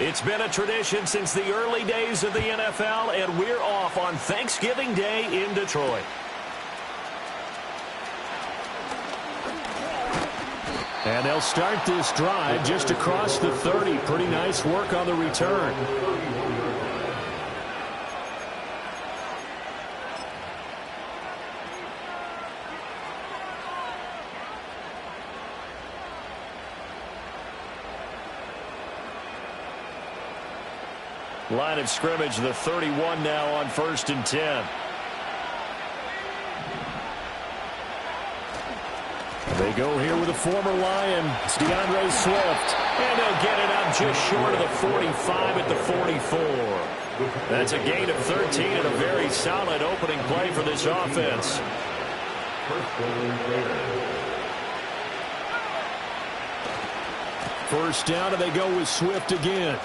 It's been a tradition since the early days of the NFL, and we're off on Thanksgiving Day in Detroit. And they'll start this drive just across the 30. Pretty nice work on the return. Line of scrimmage, the 31 now on 1st and 10. They go here with a former Lion. It's DeAndre Swift. And they'll get it up just short of the 45 at the 44. That's a gain of 13 and a very solid opening play for this offense. First down, and they go with Swift again.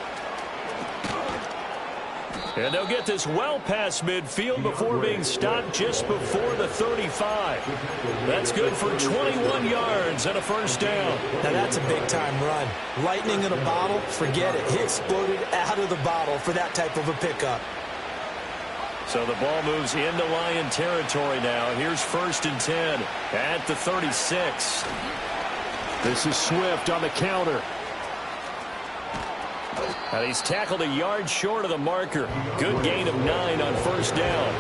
And they'll get this well past midfield before being stopped just before the 35. That's good for 21 yards and a first down. Now that's a big-time run. Lightning in a bottle, forget it. He exploded out of the bottle for that type of a pickup. So the ball moves into Lion territory now. Here's 1st and 10 at the 36. This is Swift on the counter. And he's tackled a yard short of the marker. Good gain of 9 on first down.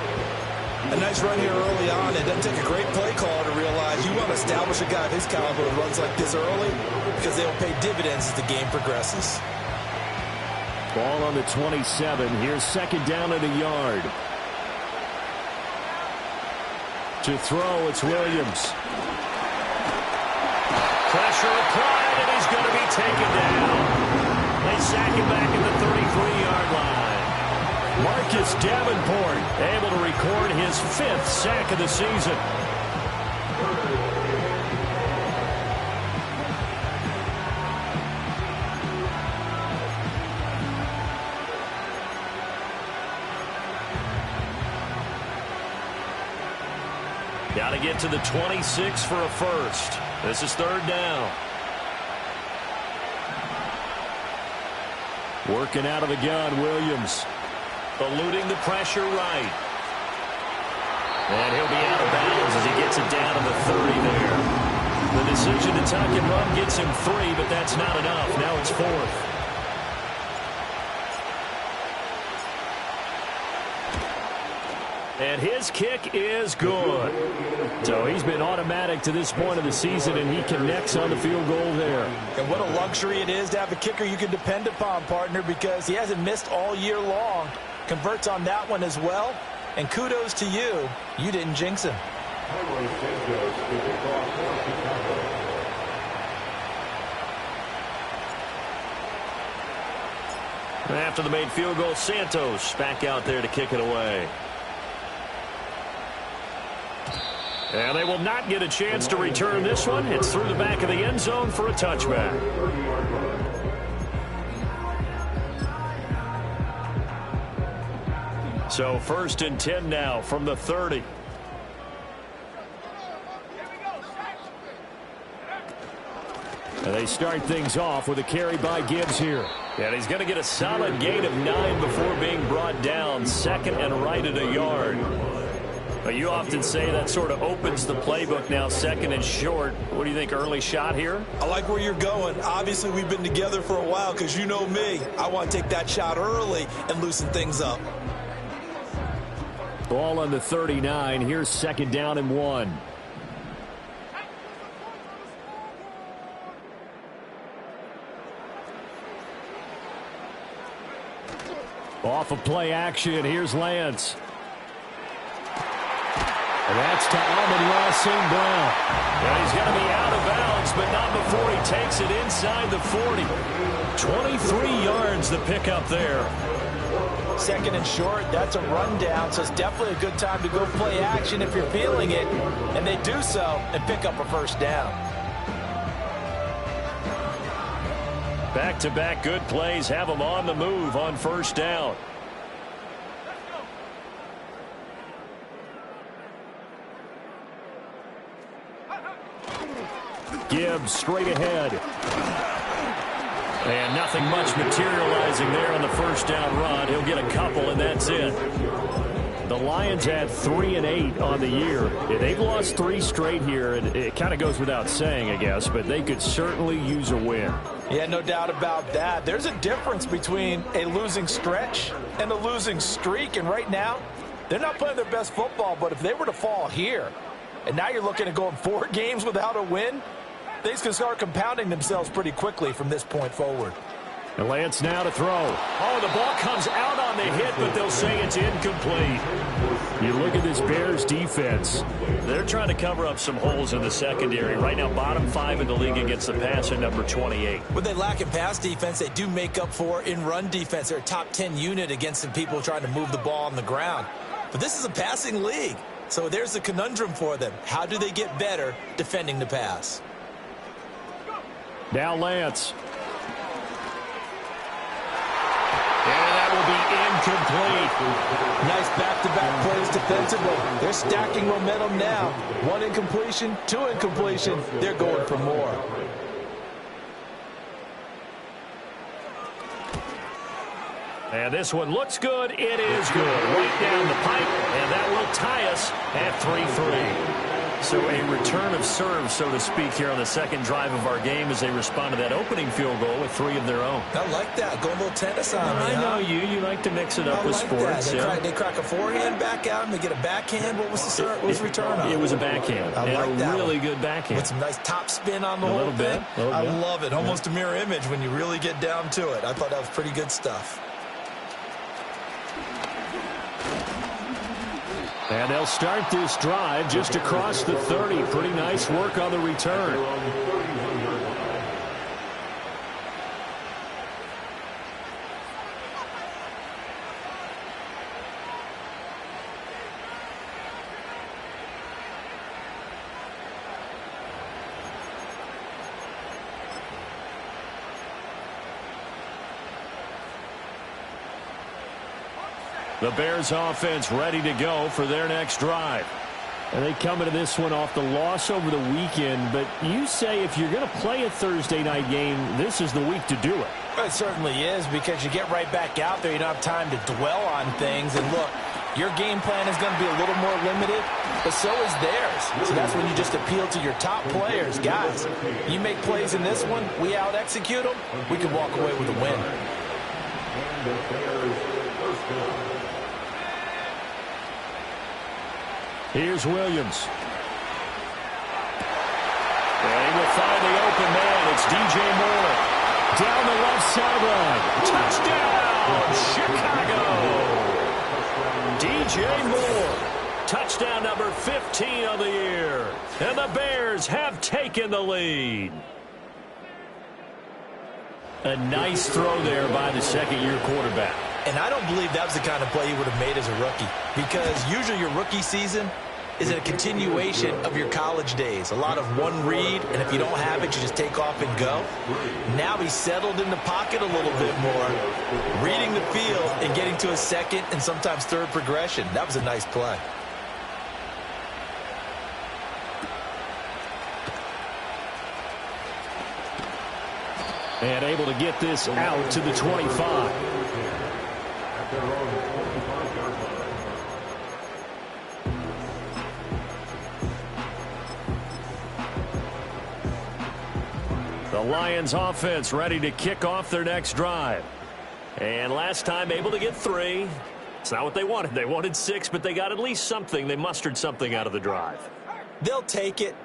A nice run here early on. It doesn't take a great play caller to realize you want to establish a guy of his caliber who runs like this early because they'll pay dividends as the game progresses. Ball on the 27. Here's 2nd down and a yard. To throw, it's Williams. Pressure applied, and he's going to be taken down. They sack him back at the 33-yard line. Marcus Davenport able to record his 5th sack of the season. Got to get to the 26 for a first. This is 3rd down. Working out of the gun, Williams. Eluding the pressure right. And he'll be out of bounds as he gets it down to the 30 there. The decision to tuck and run gets him 3, but that's not enough. Now it's 4th. And his kick is good. So he's been automatic to this point of the season, and he connects on the field goal there. And what a luxury it is to have a kicker you can depend upon, partner, because he hasn't missed all year long. Converts on that one as well. And kudos to you. You didn't jinx him. After the made field goal, Santos back out there to kick it away. And they will not get a chance to return this one. It's through the back of the end zone for a touchback. So 1st and 10 now from the 30. And they start things off with a carry by Gibbs here. And he's going to get a solid gain of 9 before being brought down. 2nd and right at a yard. But you often say that sort of opens the playbook now, 2nd and short. What do you think, early shot here? I like where you're going. Obviously, we've been together for a while because you know me. I want to take that shot early and loosen things up. Ball on the 39. Here's 2nd down and 1. Off of play action. Here's Lance. And that's to Amon-Ra St. Brown. And he's going to be out of bounds, but not before he takes it inside the 40. 23 yards the pickup there. 2nd and short, that's a rundown, so it's definitely a good time to go play action if you're feeling it. And they do so and pick up a first down. Back-to-back good plays have them on the move on first down. Gibbs straight ahead. And nothing much materializing there on the first down run. He'll get a couple, and that's it. The Lions had 3-8 on the year. They've lost 3 straight here, and it kind of goes without saying, I guess, but they could certainly use a win. Yeah, no doubt about that. There's a difference between a losing stretch and a losing streak, and right now, they're not playing their best football, but if they were to fall here, and now you're looking at going 4 games without a win, things can start compounding themselves pretty quickly from this point forward. And Lance now to throw. Oh, the ball comes out on the hit, but they'll say it's incomplete. You look at this Bears defense. They're trying to cover up some holes in the secondary. Right now, bottom 5 in the league against the pass at number 28. When they lack in pass defense, they do make up for in run defense. They're a top 10 unit against some people trying to move the ball on the ground. But this is a passing league, so there's a conundrum for them. How do they get better defending the pass? Now Lance. And that will be incomplete. Nice back-to-back plays defensively. They're stacking momentum now. 1 incompletion, 2 incompletion. They're going for more. And this one looks good. It is good. Right down the pipe, and that will tie us at 3-3. So a return of serve, so to speak, here on the second drive of our game as they respond to that opening field goal with 3 of their own. I like that. Go a little tennis on me. I know you. You like to mix it up with sports. They crack a forehand back out, and they get a backhand. What was the return on? It was a backhand. I like that really good backhand. With some nice top spin on the whole thing. I love it. Almost a mirror image when you really get down to it. I thought that was pretty good stuff. And they'll start this drive just across the 30. Pretty nice work on the return. The Bears offense ready to go for their next drive. And they come into this one off the loss over the weekend, but you say if you're going to play a Thursday night game, this is the week to do it. It certainly is, because you get right back out there. You don't have time to dwell on things. And look, your game plan is going to be a little more limited, but so is theirs. So that's when you just appeal to your top players. Guys, you make plays in this one, we out-execute them, we can walk away with a win. Here's Williams. And he will find the open man. It's DJ Moore. Down the left sideline. Touchdown, Chicago. DJ Moore. Touchdown number 15 of the year. And the Bears have taken the lead. A nice throw there by the second-year quarterback. And I don't believe that was the kind of play he would have made as a rookie, because usually your rookie season is a continuation of your college days. A lot of one read, and if you don't have it, you just take off and go. Now he's settled in the pocket a little bit more, reading the field and getting to a second and sometimes third progression. That was a nice play. And able to get this out to the 25. The Lions offense ready to kick off their next drive. And last time able to get 3. It's not what they wanted. They wanted 6, but they got at least something. They mustered something out of the drive. They'll take it.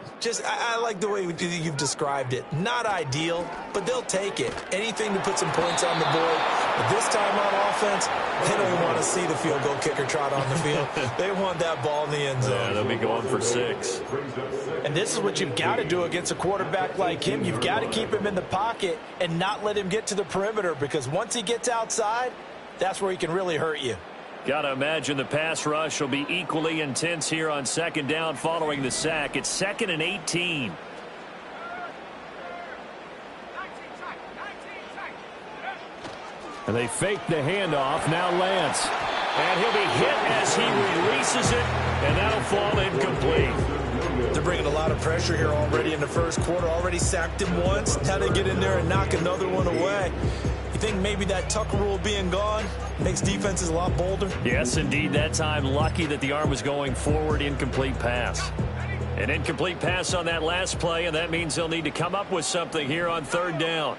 I like the way you've described it. Not ideal, but they'll take it. Anything to put some points on the board. But this time on offense, they don't want to see the field goal kicker trot on the field. They want that ball in the end zone. Yeah, they'll be going for 6. And this is what you've got to do against a quarterback like him. You've got to keep him in the pocket and not let him get to the perimeter, because once he gets outside, that's where he can really hurt you. Got to imagine the pass rush will be equally intense here on second down following the sack. It's 2nd and 18. And they fake the handoff. Now Lance. And he'll be hit as he releases it, and that'll fall incomplete. The bringing a lot of pressure here already in the first quarter. Already sacked him once. Now they get in there and knock another one away. You think maybe that Tucker rule being gone makes defenses a lot bolder? Yes, indeed. That time, lucky that the arm was going forward. Incomplete pass. An incomplete pass on that last play, and that means they'll need to come up with something here on third down.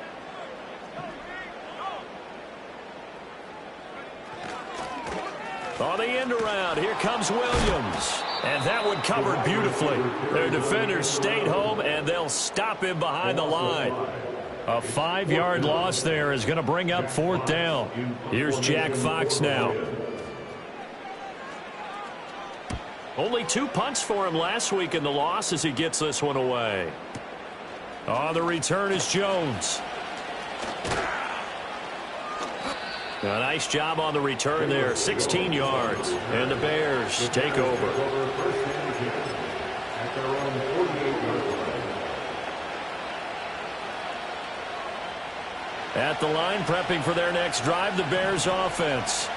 On the end around, here comes Williams. And that one covered beautifully. Their defenders stayed home, and they'll stop him behind the line. A 5-yard loss there is going to bring up fourth down. Here's Jack Fox now. Only 2 punts for him last week in the loss as he gets this one away. On the return is Jones. A nice job on the return there. 16 yards. And the Bears take over. At the line, prepping for their next drive, the Bears offense.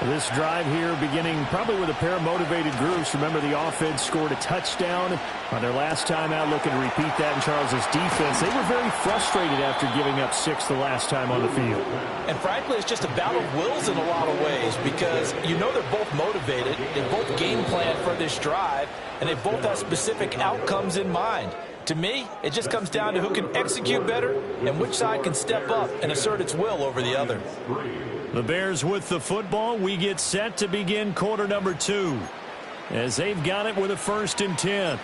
This drive here beginning probably with a pair of motivated groups. Remember, the offense scored a touchdown on their last time out, looking to repeat that in Charles's defense. They were very frustrated after giving up 6 the last time on the field. And frankly, it's just a battle of wills in a lot of ways because you know they're both motivated. They both game plan for this drive, and they both have specific outcomes in mind. To me, it just comes down to who can execute better and which side can step up and assert its will over the other. The Bears with the football. We get set to begin quarter number 2 as they've got it with a 1st and 10.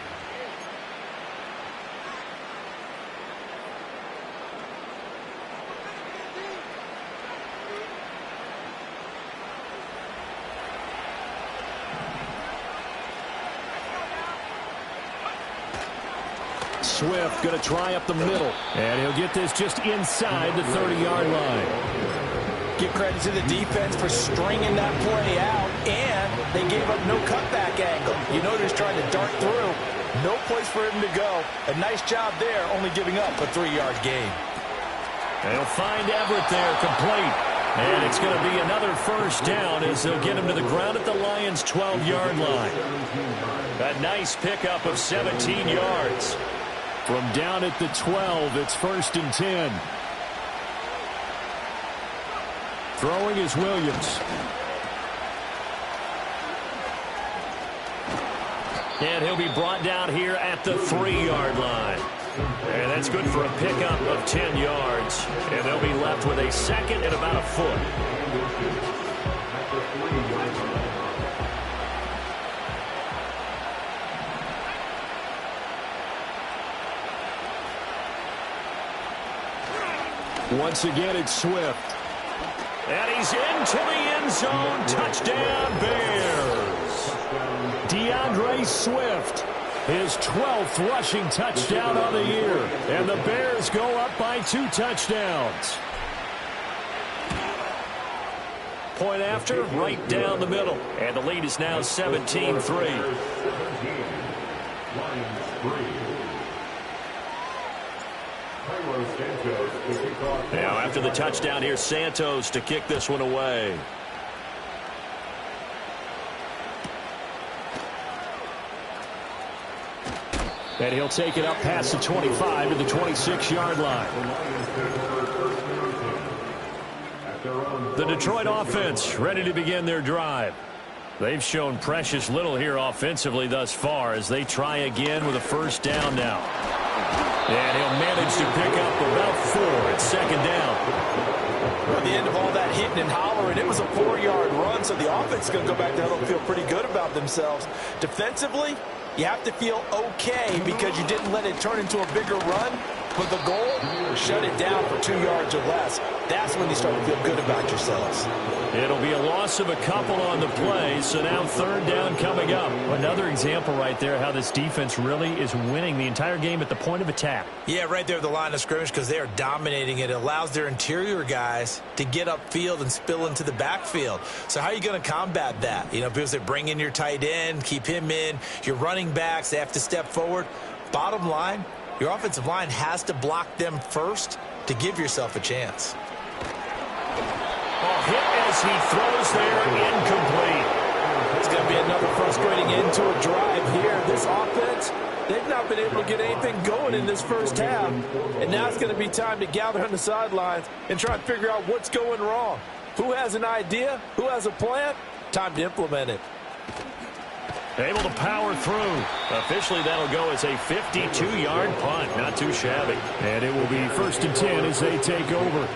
Swift going to try up the middle. And he'll get this just inside the 30-yard line. Give credit to the defense for stringing that play out, and they gave up no cutback angle. You know they're just trying to dart through. No place for him to go. A nice job there, only giving up a 3-yard gain. They'll find Everett there, complete. And it's going to be another 1st down as they'll get him to the ground at the Lions' 12-yard line. A nice pickup of 17 yards. From down at the 12, it's 1st and 10. Throwing is Williams. And he'll be brought down here at the 3-yard line. And that's good for a pickup of 10 yards. And they'll be left with a 2nd and about a foot. Once again, it's Swift. And he's into the end zone. Touchdown, Bears. DeAndre Swift, his 12th rushing touchdown on the year. And the Bears go up by 2 touchdowns. Point after, right down the middle. And the lead is now 17-3. Now after the touchdown, here's Santos to kick this one away. And he'll take it up past the 25 to the 26-yard line. The Detroit offense ready to begin their drive. They've shown precious little here offensively thus far as they try again with a 1st down now. And he'll manage to pick up about 4 at 2nd down. At the end of all that hitting and hollering, it was a 4-yard run, so the offense is going to go back there and feel pretty good about themselves. Defensively, you have to feel okay because you didn't let it turn into a bigger run. But the goal, shut it down for 2 yards or less. That's when you start to feel good about yourselves. It'll be a loss of a couple on the play, so now 3rd down coming up. Another example right there how this defense really is winning the entire game at the point of attack. Yeah, right there at the line of scrimmage because they are dominating it. It allows their interior guys to get upfield and spill into the backfield. So how are you going to combat that? You know, because they bring in your tight end, keep him in. Your running backs, they have to step forward. Bottom line, your offensive line has to block them first to give yourself a chance. Hit as he throws there, incomplete. It's going to be another frustrating end to a drive here. This offense They've not been able to get anything going in this first half. And now it's going to be time to gather on the sidelines and try and figure out what's going wrong. Who has an idea? Who has a plan? Time to implement it. Able to power through. Officially, that'll go as a 52-yard punt. Not too shabby. And it will be 1st and 10 as they take over.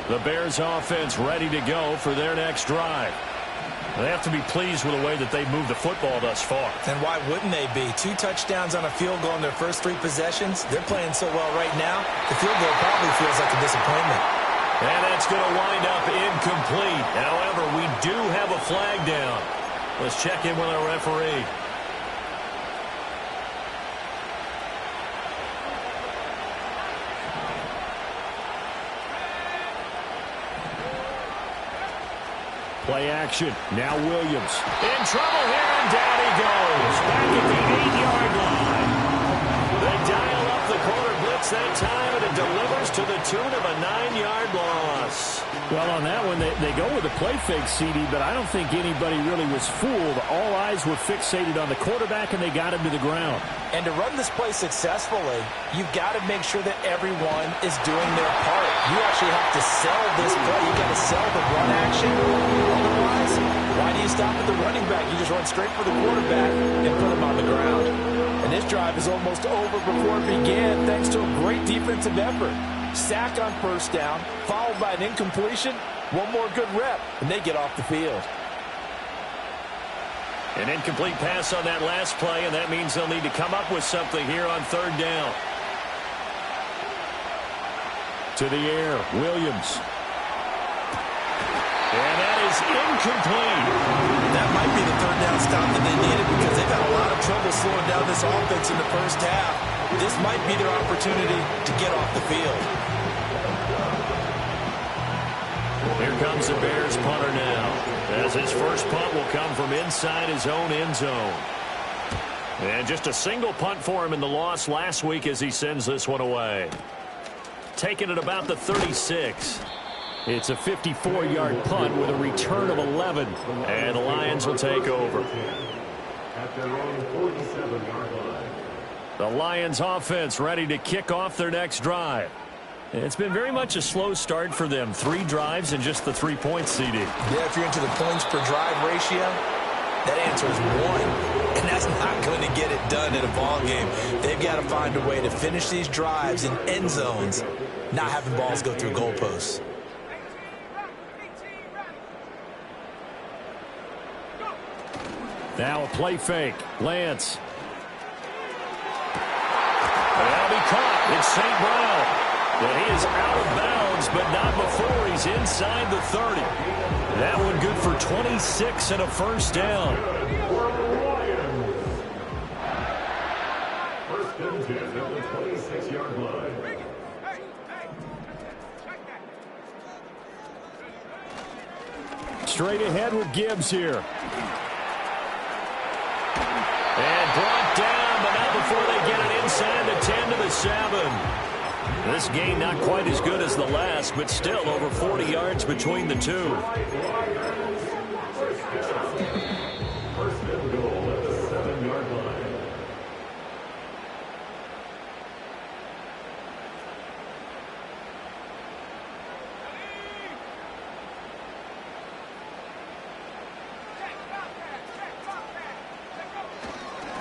The Bears offense ready to go for their next drive. They have to be pleased with the way that they've moved the football thus far. And why wouldn't they be? 2 touchdowns on a field goal in their first 3 possessions. They're playing so well right now, the field goal probably feels like a disappointment. And that's going to wind up incomplete. However, we do have a flag down. Let's check in with our referee. Play action. Now Williams. In trouble here, and down he goes. Back at the 8-yard line. They dial up the quarter blitz that time, and it delivers to the tune of a 9-yard loss. Well, on that one, they go with a play fake, CD, but I don't think anybody really was fooled. All eyes were fixated on the quarterback, and they got him to the ground. And to run this play successfully, you've got to make sure that everyone is doing their part. You actually have to sell this play. You've got to sell the run action. Otherwise, why do you stop at the running back? You just run straight for the quarterback and put him on the ground. And this drive is almost over before it began, thanks to a great defensive effort. Sack on 1st down, followed by an incompletion. One more good rep, and they get off the field. An incomplete pass on that last play, and that means they'll need to come up with something here on 3rd down. To the air, Williams. And that is incomplete. That might be the 3rd down stop that they needed because they've had a lot of trouble slowing down this offense in the first half. This might be their opportunity to get off the field. Here comes the Bears punter now, as his first punt will come from inside his own end zone. And just a single punt for him in the loss last week as he sends this one away. Taking it about the 36. It's a 54-yard punt with a return of 11. And the Lions will take over. At their own 47-yard line. The Lions offense ready to kick off their next drive. It's been very much a slow start for them. 3 drives and just the 3 points, CD. Yeah, if you're into the points per drive ratio, that answer is 1. And that's not going to get it done in a ball game. They've got to find a way to finish these drives in end zones, not having balls go through goalposts. Now a play fake. Lance. That'll be caught. It's St. Brown. And he is out of bounds, but not before he's inside the 30. That one good for 26 and a 1st down. 1st and 10 at the 26-yard line. Straight ahead with Gibbs here. And brought down, but not before they get it inside the 10 to the 7. This gain not quite as good as the last, but still over 40 yards between the two. 1st and goal at the 7-yard line.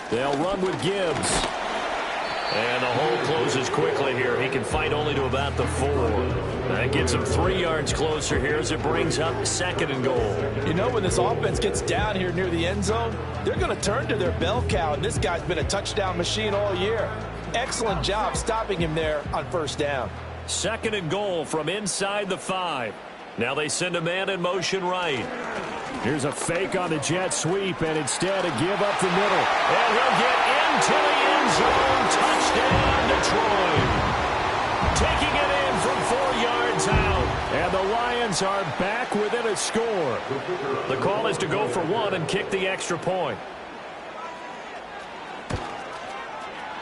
They'll run with Gibbs. And the hole closes quickly here. He can fight only to about the 4. That gets him 3 yards closer here as it brings up 2nd and goal. You know, when this offense gets down here near the end zone, they're going to turn to their bell cow, and this guy's been a touchdown machine all year. Excellent job stopping him there on 1st down. 2nd and goal from inside the 5. Now they send a man in motion right. Here's a fake on the jet sweep, and instead a give up the middle. And he'll get into the end zone. Touchdown, Detroit. Taking it in from 4 yards out. And the Lions are back within a score. The call is to go for 1 and kick the extra point.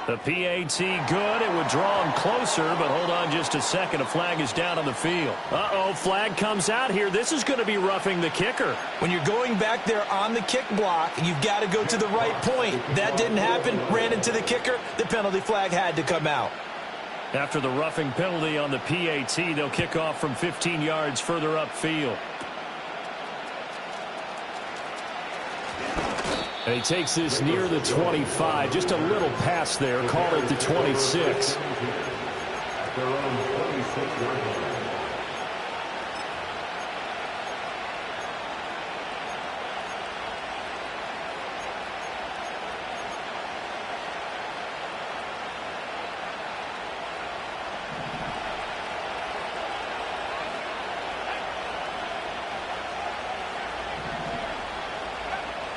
The PAT good. It would draw him closer, but hold on just a second. A flag is down on the field. Uh-oh, flag comes out here. This is going to be roughing the kicker. When you're going back there on the kick block, you've got to go to the right point. That didn't happen. Ran into the kicker. The penalty flag had to come out. After the roughing penalty on the PAT, they'll kick off from 15 yards further upfield. And he takes this near the 25. Just a little pass there. Call it the 26. At their own 26-yard line.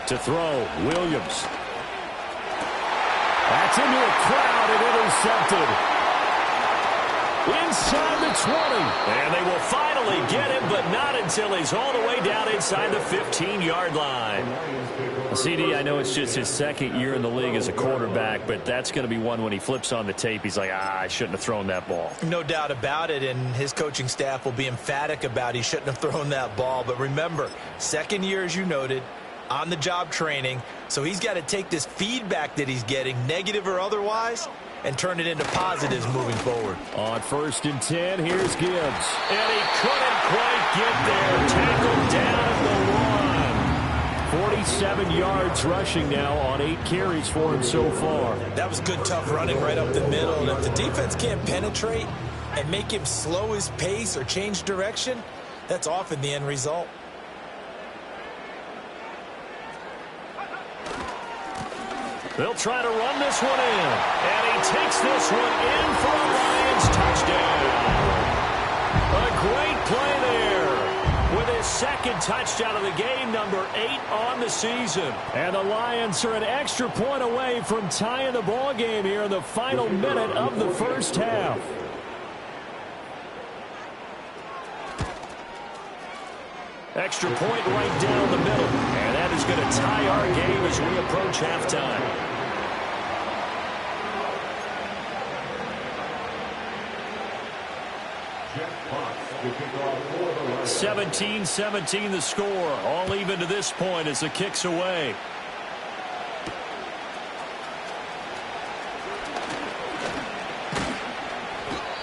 To throw, Williams. That's into a crowd and intercepted. Inside the 20. And they will finally get him, but not until he's all the way down inside the 15-yard line. CD, I know it's just his second year in the league as a quarterback, but that's going to be one when he flips on the tape. He's like, I shouldn't have thrown that ball. No doubt about it, and his coaching staff will be emphatic about he shouldn't have thrown that ball. But remember, second year, as you noted, on-the-job training, so he's got to take this feedback that he's getting, negative or otherwise, and turn it into positives moving forward. On 1st and 10, here's Gibbs. And he couldn't quite get there. Tackled down at the 1. 47 yards rushing now on 8 carries for him so far. That was good, tough running right up the middle. And if the defense can't penetrate and make him slow his pace or change direction, that's often the end result. They'll try to run this one in. And he takes this one in for a Lions touchdown. A great play there. With his second touchdown of the game, number 8 on the season. And the Lions are an extra point away from tying the ball game here in the final minute of the first half. Extra point right down the middle. And that is going to tie our game as we approach halftime. 17-17 the score. All even to this point as the kick's away.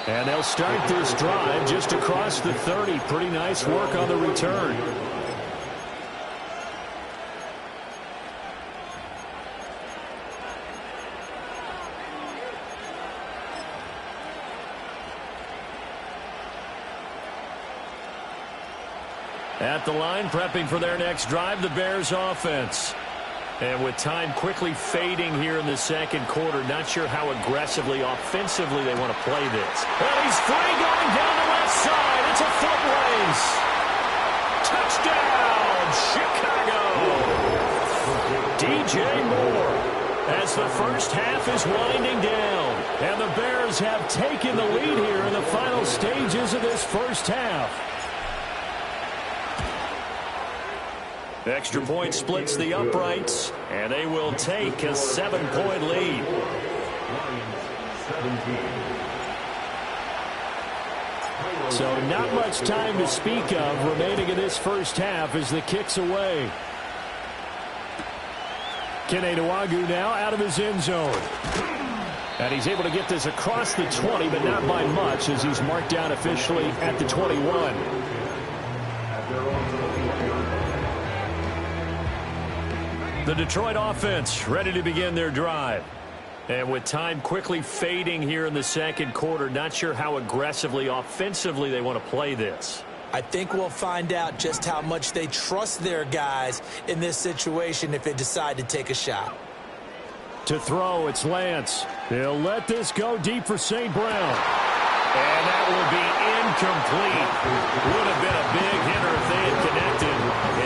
And they'll start this drive just across the 30. Pretty nice work on the return. At the line, prepping for their next drive, the Bears offense. And with time quickly fading here in the second quarter, not sure how aggressively, offensively they want to play this. And he's free going down the left side. It's a foot race. Touchdown, Chicago. DJ Moore. As the first half is winding down. And the Bears have taken the lead here in the final stages of this first half. Extra point splits the uprights, and they will take a 7-point lead. So not much time to speak of remaining in this first half as the kick's away. Kene Nwangwu now out of his end zone. And he's able to get this across the 20, but not by much as he's marked down officially at the 21. The Detroit offense ready to begin their drive. And with time quickly fading here in the second quarter, not sure how aggressively, offensively they want to play this. I think we'll find out just how much they trust their guys in this situation if they decide to take a shot. To throw, it's Lance. They'll let this go deep for St. Brown. And that will be incomplete. Would have been a big hitter if they had connected.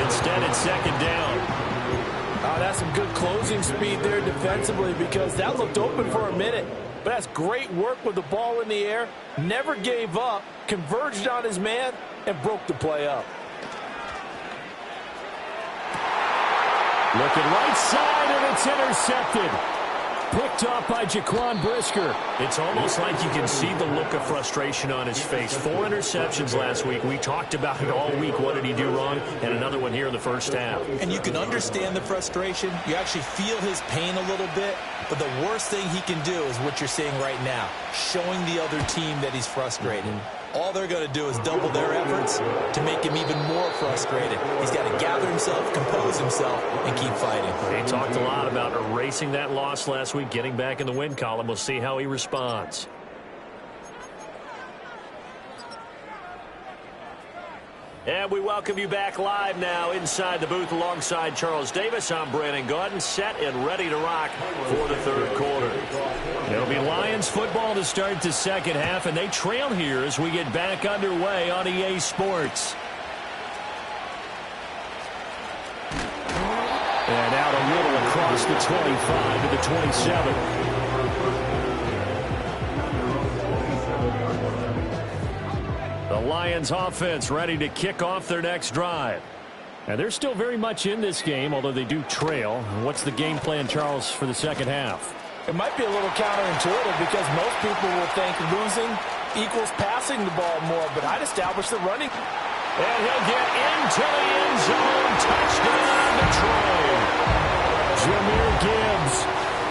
Instead, it's second down. That's some good closing speed there defensively because that looked open for a minute. But that's great work with the ball in the air. Never gave up, converged on his man, and broke the play up. Looking right side, and it's intercepted. picked off by Jaquan Brisker. It's almost like you can see the look of frustration on his face. 4 interceptions last week. We talked about it all week. What did he do wrong? And another one here in the first half. And you can understand the frustration. You actually feel his pain a little bit. But the worst thing he can do is what you're seeing right now, showing the other team that he's frustrated. All they're going to do is double their efforts to make him even more frustrated. He's got to gather himself, compose himself, and keep fighting. He talked a lot about erasing that loss last week, getting back in the win column. We'll see how he responds. And we welcome you back live now inside the booth alongside Charles Davis. I'm Brandon Gaudin, set and ready to rock for the third quarter. It'll be Lions football to start the second half, and they trail here as we get back underway on EA Sports. And out a little across the 25 to the 27. The Lions offense ready to kick off their next drive. And they're still very much in this game, although they do trail. What's the game plan, Charles, for the second half? It might be a little counterintuitive because most people will think losing equals passing the ball more, but I'd establish the running. And he'll get into the end zone. Touchdown, Detroit. Jahmyr Gibbs,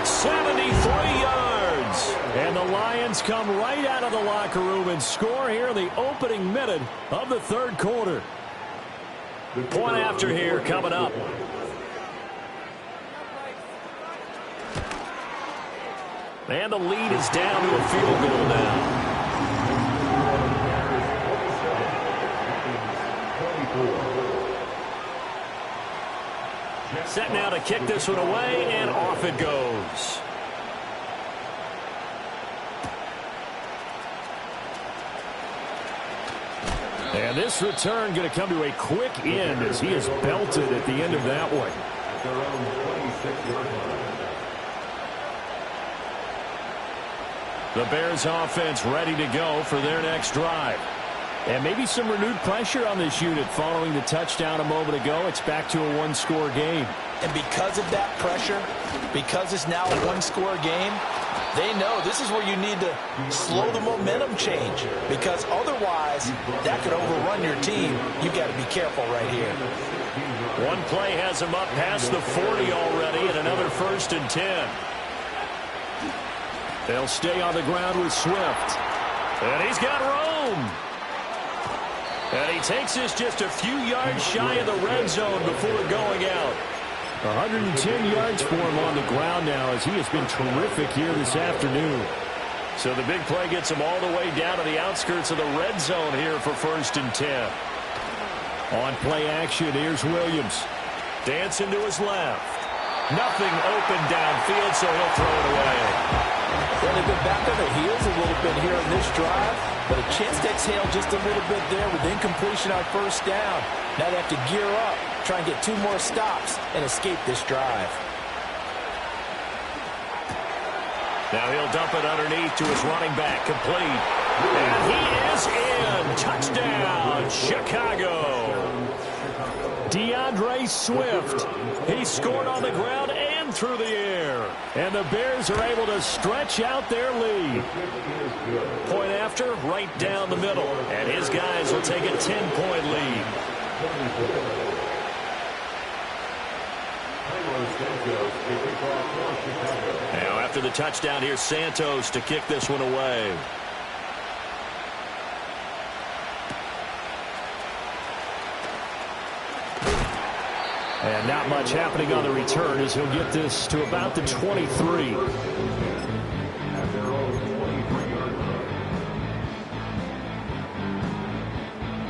73 yards. And the Lions come right out of the locker room and score here in the opening minute of the third quarter. Point after here coming up. And the lead is down to a field goal now. Set now to kick this one away, and off it goes. And this return going to come to a quick end as he is belted at the end of that one. The Bears offense ready to go for their next drive. And maybe some renewed pressure on this unit following the touchdown a moment ago. It's back to a one-score game. And because of that pressure, because it's now a one-score game, they know this is where you need to slow the momentum change, because otherwise that could overrun your team. You've got to be careful right here. One play has him up past the 40 already, and another 1st and 10. They'll stay on the ground with Swift. And he's got room. And he takes this just a few yards shy of the red zone before going out. 110 yards for him on the ground now as he has been terrific here this afternoon. So the big play gets him all the way down to the outskirts of the red zone here for 1st and 10. On play action, here's Williams. Dancing to his left. Nothing open downfield, so he'll throw it away. Well, they've been back on their heels a little bit here in this drive, but a chance to exhale just a little bit there with incompletion on 1st down. Now they have to gear up, try and get 2 more stops, and escape this drive. Now he'll dump it underneath to his running back, complete. And he is in. Touchdown, Chicago. DeAndre Swift. He scored on the ground and through the air. And the Bears are able to stretch out their lead. Point after, right down the middle. And his guys will take a 10-point lead. Now after the touchdown, here's Santos to kick this one away. And not much happening on the return as he'll get this to about the 23.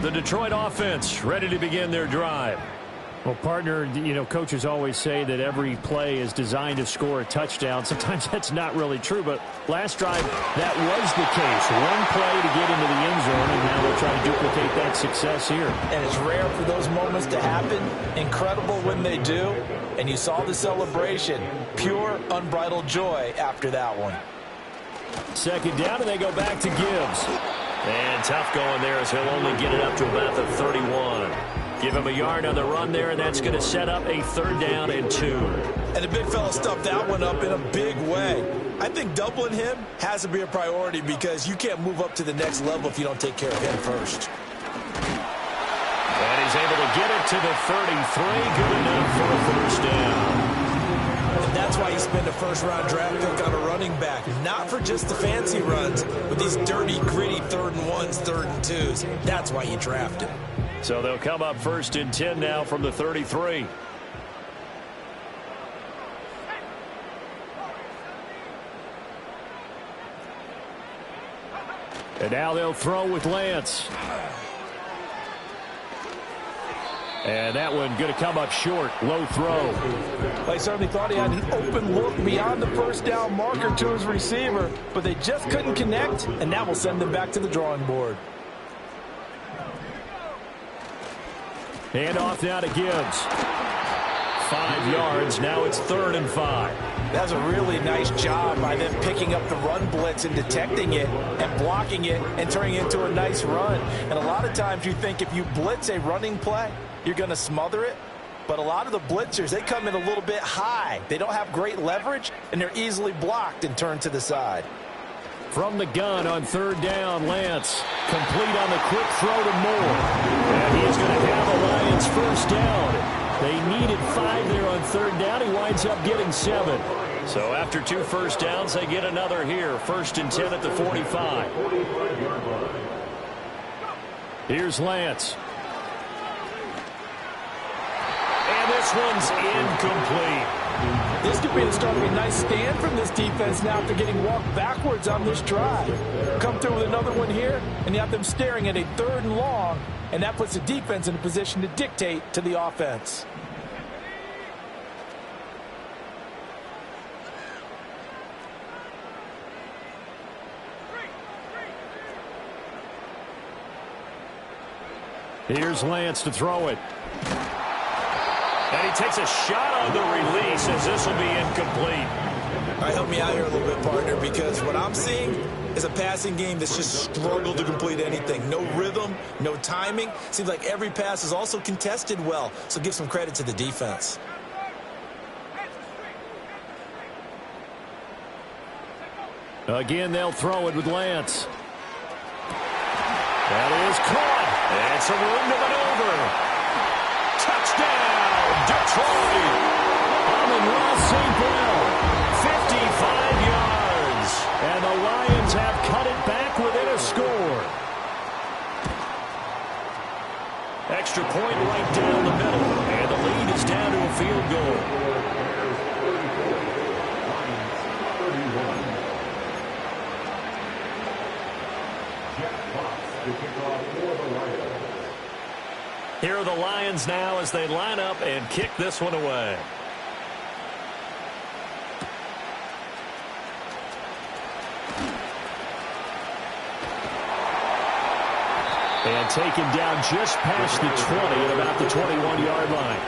The Detroit offense ready to begin their drive. Well, partner, you know, coaches always say that every play is designed to score a touchdown. Sometimes that's not really true, but last drive, that was the case. One play to get into the end zone, and now they'll try to duplicate that success here. And it's rare for those moments to happen. Incredible when they do. And you saw the celebration. Pure, unbridled joy after that one. 2nd down, and they go back to Gibbs. And tough going there as he'll only get it up to about the 31. Give him a yard on the run there, and that's going to set up a 3rd down and 2. And the big fella stuffed that one up in a big way. I think doubling him has to be a priority because you can't move up to the next level if you don't take care of him first. And he's able to get it to the 33. Good enough for a 1st down. And that's why you spend a 1st-round draft pick on a running back. Not for just the fancy runs, but these dirty, gritty 3rd and 1s, 3rd and 2s. That's why you draft him. So they'll come up 1st and 10 now from the 33. And now they'll throw with Lance. And that one going to come up short. Low throw. They certainly thought he had an open look beyond the 1st down marker to his receiver, but they just couldn't connect, and that will send them back to the drawing board. Hand off now to Gibbs. 5 yards. Now it's 3rd and 5. That's a really nice job by them picking up the run blitz and detecting it and blocking it and turning it into a nice run. And a lot of times you think if you blitz a running play, you're going to smother it. But a lot of the blitzers, they come in a little bit high. They don't have great leverage, and they're easily blocked and turned to the side. From the gun on 3rd down, Lance. Complete on the quick throw to Moore. And he's going to have a Lions 1st down. They needed 5 there on 3rd down. He winds up getting 7. So after 2 1st downs, they get another here. 1st and 10 at the 45. Here's Lance. And this one's incomplete. This could be the start of a nice stand from this defense now after getting walked backwards on this drive. Come through with another one here, and you have them staring at a 3rd and long, and that puts the defense in a position to dictate to the offense. Here's Lance to throw it. And he takes a shot on the release as this will be incomplete. All right, help me out here a little bit, partner, because what I'm seeing is a passing game that's just struggled to complete anything. No rhythm, no timing. Seems like every pass is also contested well, so give some credit to the defense. Again, they'll throw it with Lance. That is caught. And some room to maneuver. Touchdown, Detroit. Amon-Ra St. Brown. 55 yards. And the Lions have cut it back within a score. Extra point right down the middle. And the lead is down to a field goal. Here are the Lions now as they line up and kick this one away. And taken down just past the 20 at about the 21-yard line.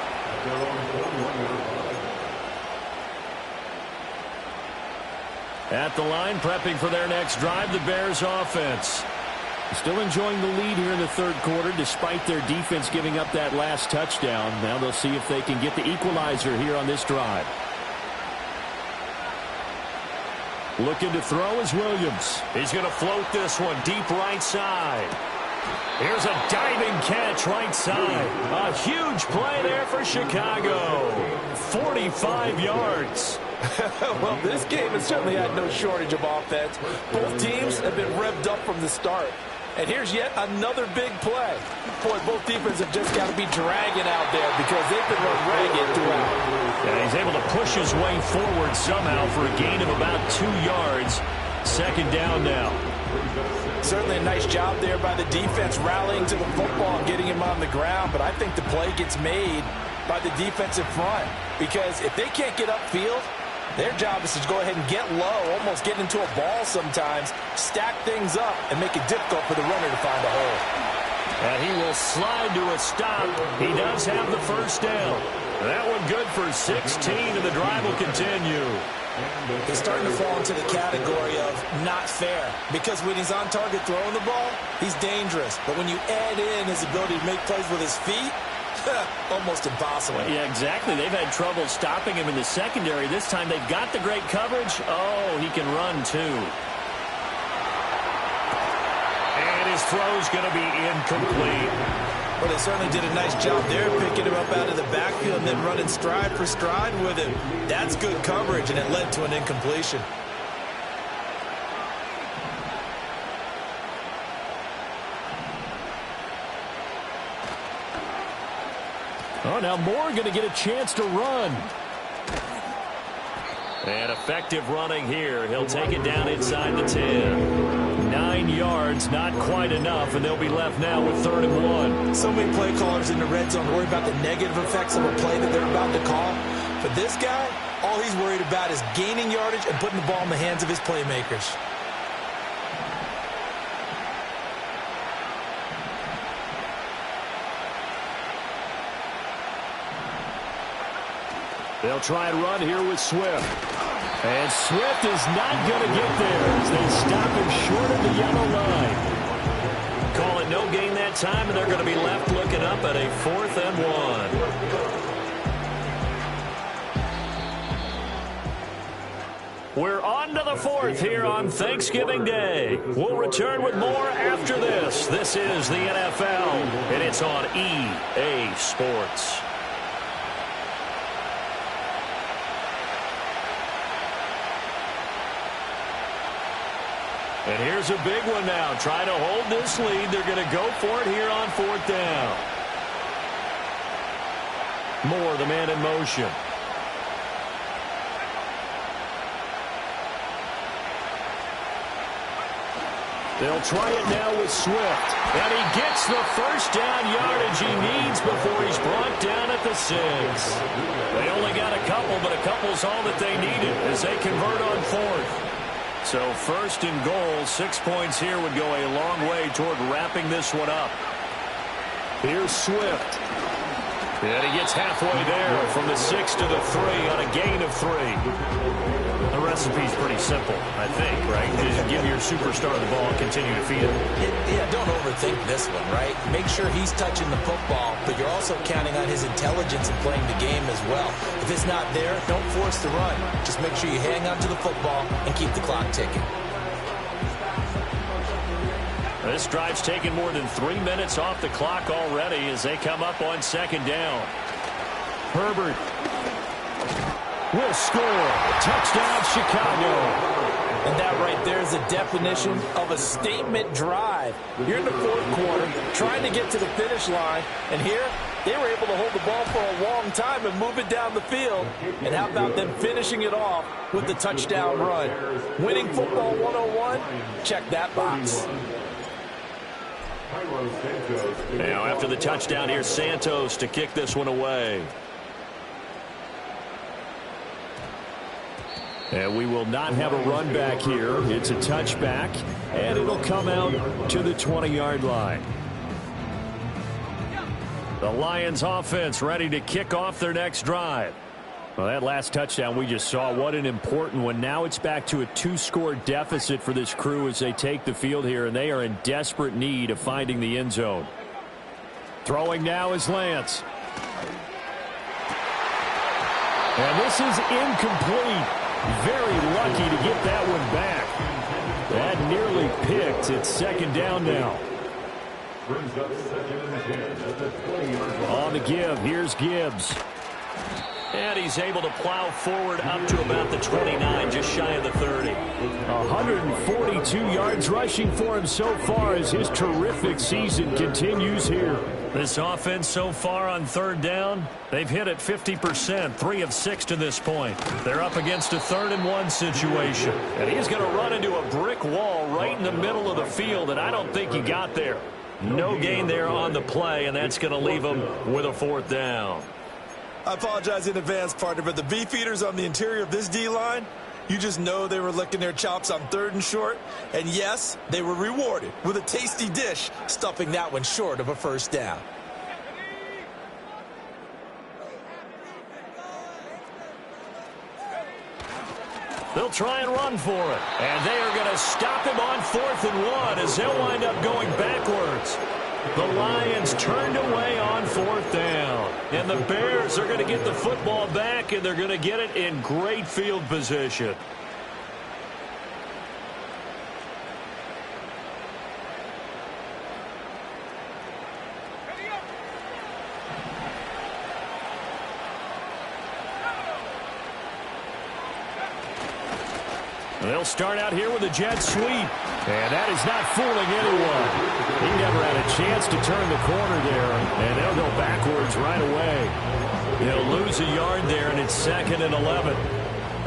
At the line, prepping for their next drive, the Bears offense. Still enjoying the lead here in the 3rd quarter despite their defense giving up that last touchdown. Now they'll see if they can get the equalizer here on this drive. Looking to throw is Williams. He's going to float this one deep right side. Here's a diving catch right side. A huge play there for Chicago. 45 yards. Well, this game has certainly had no shortage of offense. Both teams have been revved up from the start. And here's yet another big play. Boy, both defenses have just got to be dragging out there because they've been run ragged throughout. And he's able to push his way forward somehow for a gain of about 2 yards. 2nd down now. Certainly a nice job there by the defense rallying to the football and getting him on the ground. But I think the play gets made by the defensive front because if they can't get upfield, their job is to go ahead and get low, almost get into a ball sometimes, stack things up, and make it difficult for the runner to find a hole. And he will slide to a stop. He does have the 1st down. That one good for 16, and the drive will continue. He's starting to fall into the category of not fair because when he's on target throwing the ball, he's dangerous. But when you add in his ability to make plays with his feet, Almost impossible. Yeah, exactly. They've had trouble stopping him in the secondary. This time they've got the great coverage. Oh, he can run too. And his throw's going to be incomplete. Well, they certainly did a nice job there, picking him up out of the backfield and then running stride for stride with him. That's good coverage, and it led to an incompletion. Oh, now Moore going to get a chance to run. And effective running here. He'll take it down inside the 10. 9 yards, not quite enough, and they'll be left now with 3rd and 1. So many play callers in the red zone worry about the negative effects of a play that they're about to call. But this guy, all he's worried about is gaining yardage and putting the ball in the hands of his playmakers. They'll try and run here with Swift. And Swift is not going to get there as they stop him short of the yellow line. Call it no gain that time, and they're going to be left looking up at a 4th and 1. We're on to the 4th here on Thanksgiving Day. We'll return with more after this. This is the NFL, and it's on EA Sports. And here's a big one now. Trying to hold this lead. They're going to go for it here on 4th down. Moore, the man in motion. They'll try it now with Swift. And he gets the first down yardage he needs before he's brought down at the 6. They only got a couple, but a couple's all that they needed as they convert on 4th. So 1st and goal, 6 points here would go a long way toward wrapping this one up. Here's Swift. And he gets halfway there from the 6 to the 3 on a gain of 3. The recipe's pretty simple, I think, right? Just give your superstar the ball and continue to feed him. Yeah, don't overthink this one, right? Make sure he's touching the football, but you're also counting on his intelligence in playing the game as well. If it's not there, don't force the run. Just make sure you hang on to the football and keep the clock ticking. This drive's taken more than 3 minutes off the clock already as they come up on 2nd down. Herbert will score. Touchdown, Chicago. And that right there is the definition of a statement drive. You're in the 4th quarter, trying to get to the finish line, and here they were able to hold the ball for a long time and move it down the field. And how about them finishing it off with the touchdown run? Winning football 101? Check that box. Now after the touchdown, here's Santos to kick this one away. And we will not have a run back here. It's a touchback, and it'll come out to the 20-yard line. The Lions offense ready to kick off their next drive. Well, that last touchdown we just saw, what an important one. Now it's back to a 2-score deficit for this crew as they take the field here, and they are in desperate need of finding the end zone. Throwing now is Lance. And this is incomplete. Very lucky to get that one back. That nearly picked. It's 2nd down now. On the give, here's Gibbs. And he's able to plow forward up to about the 29, just shy of the 30. 142 yards rushing for him so far as his terrific season continues here. This offense so far on 3rd down, they've hit it 50%, 3 of 6 to this point. They're up against a 3rd and 1 situation. And he's going to run into a brick wall right in the middle of the field, and I don't think he got there. No gain there on the play, and that's going to leave him with a 4th down. I apologize in advance, partner, but the beefeaters on the interior of this D-line, you just know they were licking their chops on 3rd and short. And yes, they were rewarded with a tasty dish, stuffing that one short of a 1st down. They'll try and run for it. And they are going to stop him on 4th and 1 as they'll wind up going backwards. The Lions turned away on 4th down. And the Bears are going to get the football back, and they're going to get it in great field position. They'll start out here with a jet sweep. And that is not fooling anyone. He never had a chance to turn the corner there. And they'll go backwards right away. They'll lose a yard there, and it's 2nd and 11.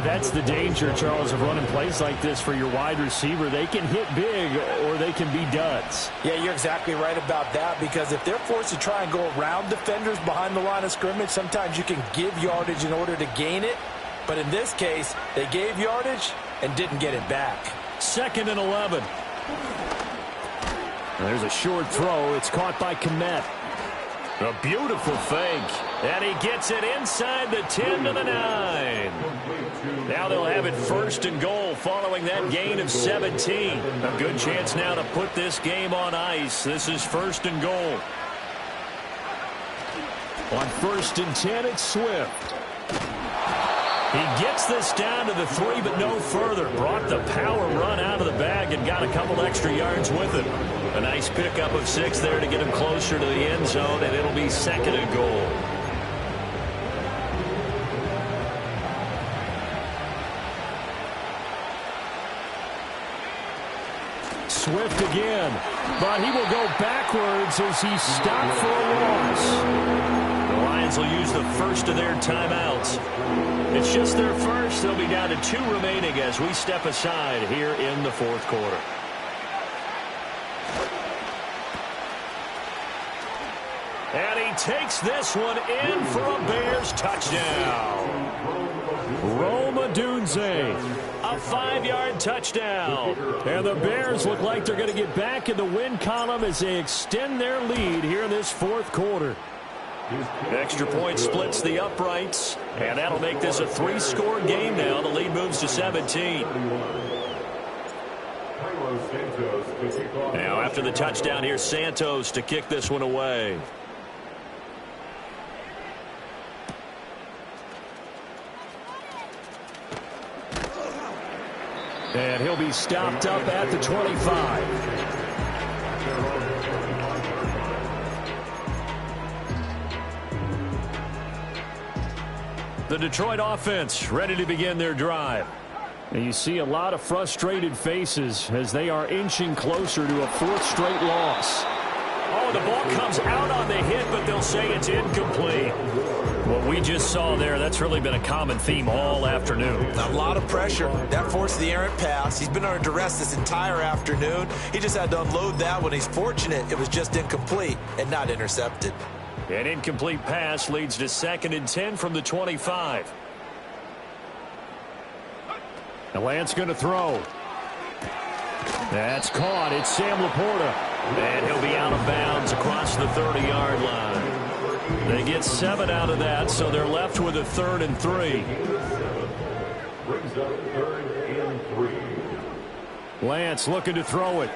That's the danger, Charles, of running plays like this for your wide receiver. They can hit big, or they can be duds. Yeah, you're exactly right about that, because if they're forced to try and go around defenders behind the line of scrimmage, sometimes you can give yardage in order to gain it. But in this case, they gave yardage and didn't get it back. 2nd and 11. There's a short throw. It's caught by Kmet. A beautiful fake. And he gets it inside the 10 to the 9. Now they'll have it 1st and goal following that gain of 17. A good chance now to put this game on ice. This is 1st and goal. On 1st and 10, it's Swift. He gets this down to the 3, but no further. Brought the power run out of the bag and got a couple extra yards with it. A nice pickup of 6 there to get him closer to the end zone, and it'll be 2nd and goal. Swift again, but he will go backwards as he stopped for a loss. The Lions will use the first of their timeouts. It's just their first. They'll be down to 2 remaining as we step aside here in the 4th quarter. And he takes this one in for a Bears touchdown. Rome Odunze, a 5-yard touchdown. And the Bears look like they're going to get back in the win column as they extend their lead here in this 4th quarter. Extra point splits the uprights, and that'll make this a 3-score game now. The lead moves to 17. Now after the touchdown, here's Santos to kick this one away. And he'll be stopped up at the 25. The Detroit offense ready to begin their drive. And you see a lot of frustrated faces as they are inching closer to a 4th straight loss. Oh, the ball comes out on the hit, but they'll say it's incomplete. What we just saw there, that's really been a common theme all afternoon. A lot of pressure. That forced the errant pass. He's been under duress this entire afternoon. He just had to unload that one. He's fortunate it was just incomplete and not intercepted. An incomplete pass leads to 2nd and 10 from the 25. The Lance going to throw. That's caught. It's Sam Laporta. And he'll be out of bounds across the 30-yard line. They get 7 out of that, so they're left with a 3rd and 3. Brings up 3rd and 3. Lance looking to throw it.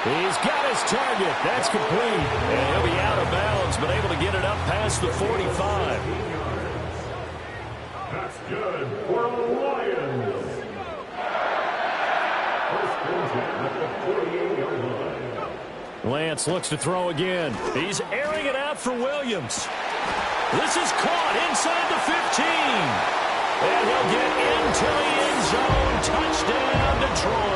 He's got his target. That's complete. And he'll be out of bounds, but able to get it up past the 45. That's good for the Lions. First and 10 at the 48-yard line. Lance looks to throw again. He's airing it out for Williams. This is caught inside the 15. And he'll get into the end zone. Touchdown, Detroit.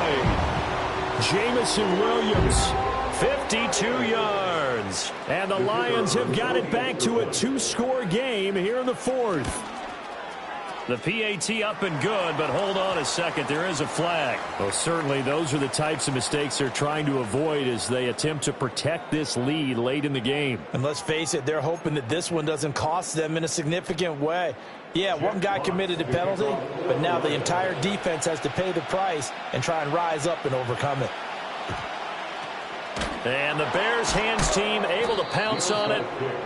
Jameson Williams, 52 yards. And the Lions have got it back to a 2-score game here in the 4th. The PAT up and good, but hold on a second. There is a flag. Well, certainly those are the types of mistakes they're trying to avoid as they attempt to protect this lead late in the game. And let's face it, they're hoping that this one doesn't cost them in a significant way. Yeah, one guy committed a penalty, but now the entire defense has to pay the price and try and rise up and overcome it. And the Bears hands team able to pounce on it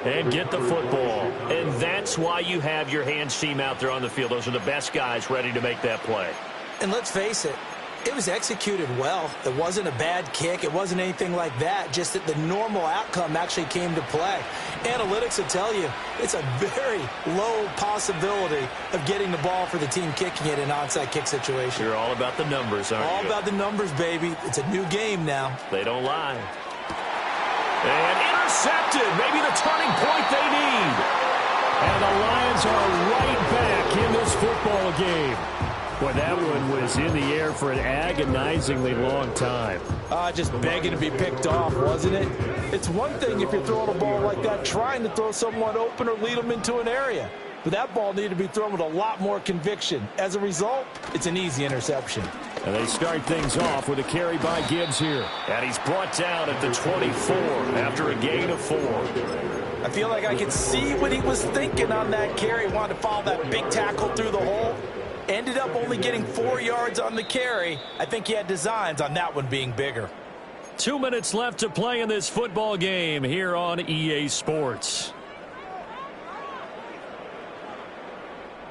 and get the football. And that's why you have your hands team out there on the field. Those are the best guys ready to make that play. And let's face it, It was executed well. It wasn't a bad kick. It wasn't anything like that. Just that the normal outcome actually came to play. Analytics will tell you it's a very low possibility of getting the ball for the team kicking it in an onside kick situation. You're all about the numbers, aren't you? All about the numbers, baby. It's a new game now. They don't lie. And intercepted. Maybe the turning point they need. And the Lions are right back in this football game. Boy, that one was in the air for an agonizingly long time. Just begging to be picked off, wasn't it? It's one thing if you're throwing a ball like that, trying to throw someone open or lead them into an area. But that ball needed to be thrown with a lot more conviction. As a result, it's an easy interception. And they start things off with a carry by Gibbs here. And he's brought down at the 24 after a gain of 4. I feel like I can see what he was thinking on that carry. Wanted to follow that big tackle through the hole. Ended up only getting 4 yards on the carry. I think he had designs on that one being bigger. 2 minutes left to play in this football game here on EA Sports.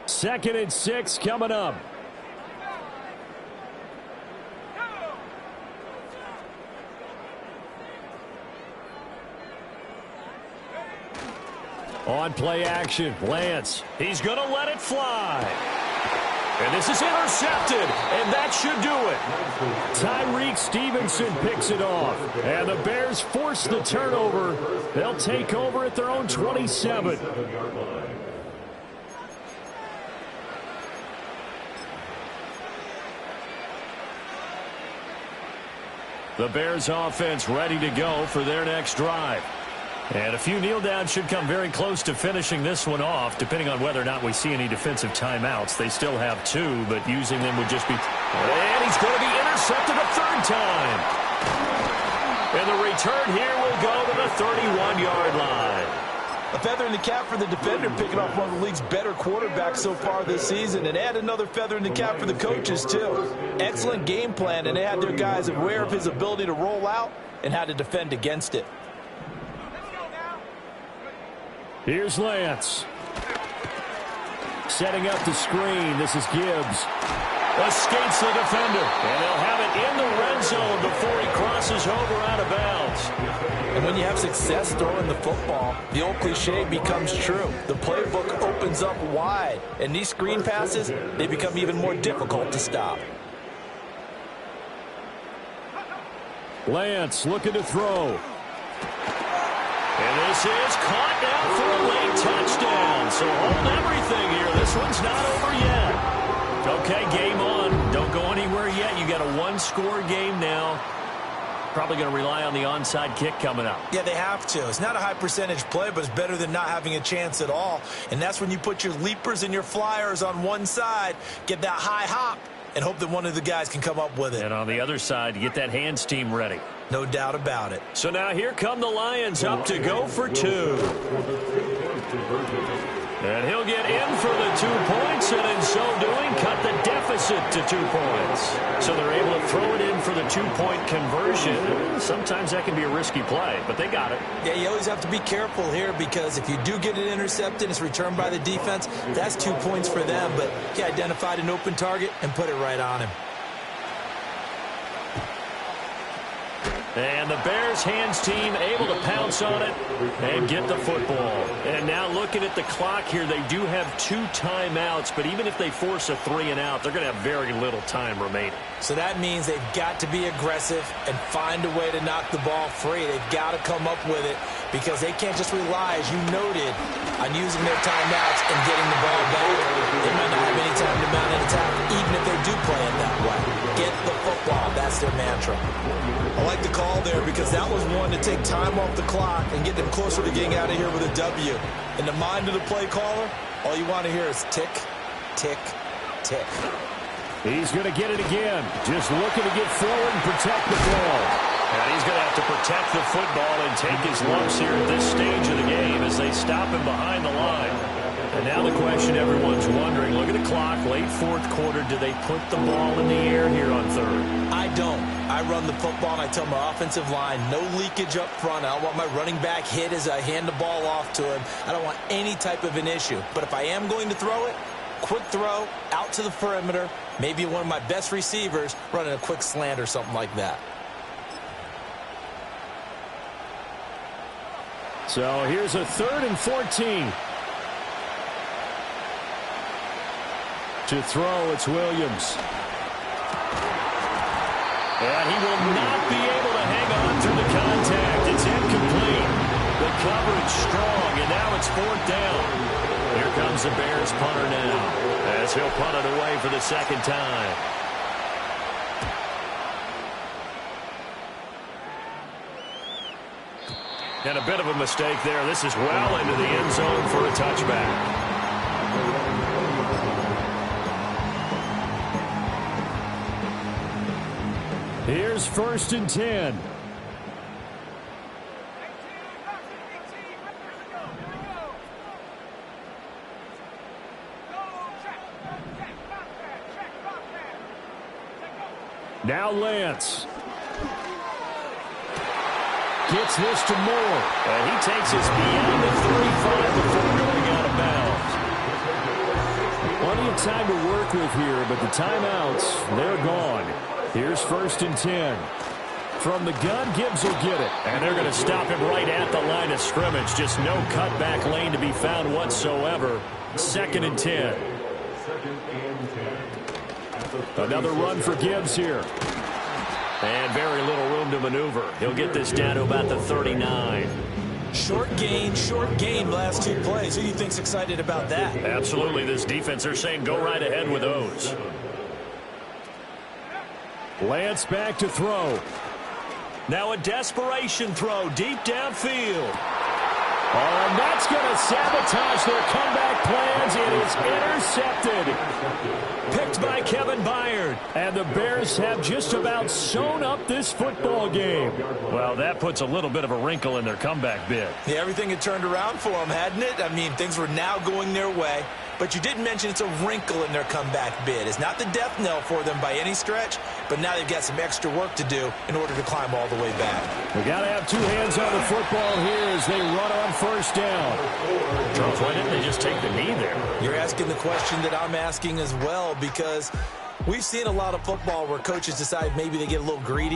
2nd and 6 coming up. On play action, Lance. He's going to let it fly. And this is intercepted, and that should do it. Tyreek Stevenson picks it off. And the Bears force the turnover. They'll take over at their own 27. The Bears offense ready to go for their next drive. And a few kneel downs should come very close to finishing this one off, depending on whether or not we see any defensive timeouts. They still have 2, but using them would just be... And he's going to be intercepted a 3rd time. And the return here will go to the 31-yard line. A feather in the cap for the defender, picking off one of the league's better quarterbacks so far this season, and add another feather in the cap for the coaches, too. Excellent game plan, and they had their guys aware of his ability to roll out and how to defend against it. Here's Lance. Setting up the screen. This is Gibbs. Escapes the defender. And they'll have it in the red zone before he crosses over out of bounds. And when you have success throwing the football, the old cliche becomes true. The playbook opens up wide. And these screen passes, they become even more difficult to stop. Lance looking to throw. And this is caught down for a late touchdown. So hold everything here. This one's not over yet. Okay, game on. Don't go anywhere yet. You got a 1-score game now. Probably going to rely on the onside kick coming up. Yeah, they have to. It's not a high percentage play, but it's better than not having a chance at all. And that's when you put your leapers and your flyers on one side, get that high hop, and hope that one of the guys can come up with it. And on the other side, you get that hands team ready. No doubt about it. So now here come the Lions up to go for 2. And he'll get in for the 2 points, and in so doing, cut the deficit to 2 points. So they're able to throw it in for the 2-point conversion. Sometimes that can be a risky play, but they got it. Yeah, you always have to be careful here because if you do get it intercepted, it's returned by the defense. That's 2 points for them, but he identified an open target and put it right on him. And the Bears hands team able to pounce on it and get the football. And now looking at the clock here, they do have 2 timeouts, but even if they force a 3-and-out, they're going to have very little time remaining. So that means they've got to be aggressive and find a way to knock the ball free. They've got to come up with it because they can't just rely, as you noted, on using their timeouts and getting the ball back. They might not have any time to mount an attack, even if they do play it that way. Get the football. That's their mantra. I like the call there because that was one to take time off the clock and get them closer to getting out of here with a W. In the mind of the play caller, all you want to hear is tick, tick, tick. He's going to get it again. Just looking to get forward and protect the ball. And he's going to have to protect the football and take his lumps here at this stage of the game as they stop him behind the line. And now the question everyone's wondering, look at the clock, late 4th quarter, do they put the ball in the air here on 3rd? I don't. I run the football and I tell my offensive line, no leakage up front. I don't want my running back hit as I hand the ball off to him. I don't want any type of an issue. But if I am going to throw it, quick throw, out to the perimeter, Maybe one of my best receivers running a quick slant or something like that. So here's a 3rd and 14. To throw, it's Williams. And he will not be able to hang on through the contact. It's incomplete. The coverage strong, and now it's 4th down. Here comes the Bears punter now, as he'll punt it away for the 2nd time. And a bit of a mistake there. This is well into the end zone for a touchback. Here's 1st and 10. Now Lance. Gets this to Moore. And he takes us beyond the 35 before going out of bounds. Plenty of time to work with here, but the timeouts, they're gone. Here's 1st and 10. From the gun, Gibbs will get it. And they're going to stop him right at the line of scrimmage. Just no cutback lane to be found whatsoever. 2nd and 10. Another run for Gibbs here. And very little room to maneuver. He'll get this down to about the 39. Short gain last 2 plays. Who do you think's excited about that? Absolutely. This defense, they're saying go right ahead with those. Lance back to throw. Now a desperation throw deep downfield. Oh, and that's going to sabotage their comeback plans. It is intercepted. Picked by Kevin Byard. And the Bears have just about sewn up this football game. Well, that puts a little bit of a wrinkle in their comeback bid. Yeah, everything had turned around for them, hadn't it? I mean, things were now going their way. But you did mention it's a wrinkle in their comeback bid. It's not the death knell for them by any stretch, but now they've got some extra work to do in order to climb all the way back. We got to have 2 hands on the football here as they run on 1st down. Charles, why didn't they just take the knee there? You're asking the question that I'm asking as well, because we've seen a lot of football where coaches decide maybe they get a little greedy.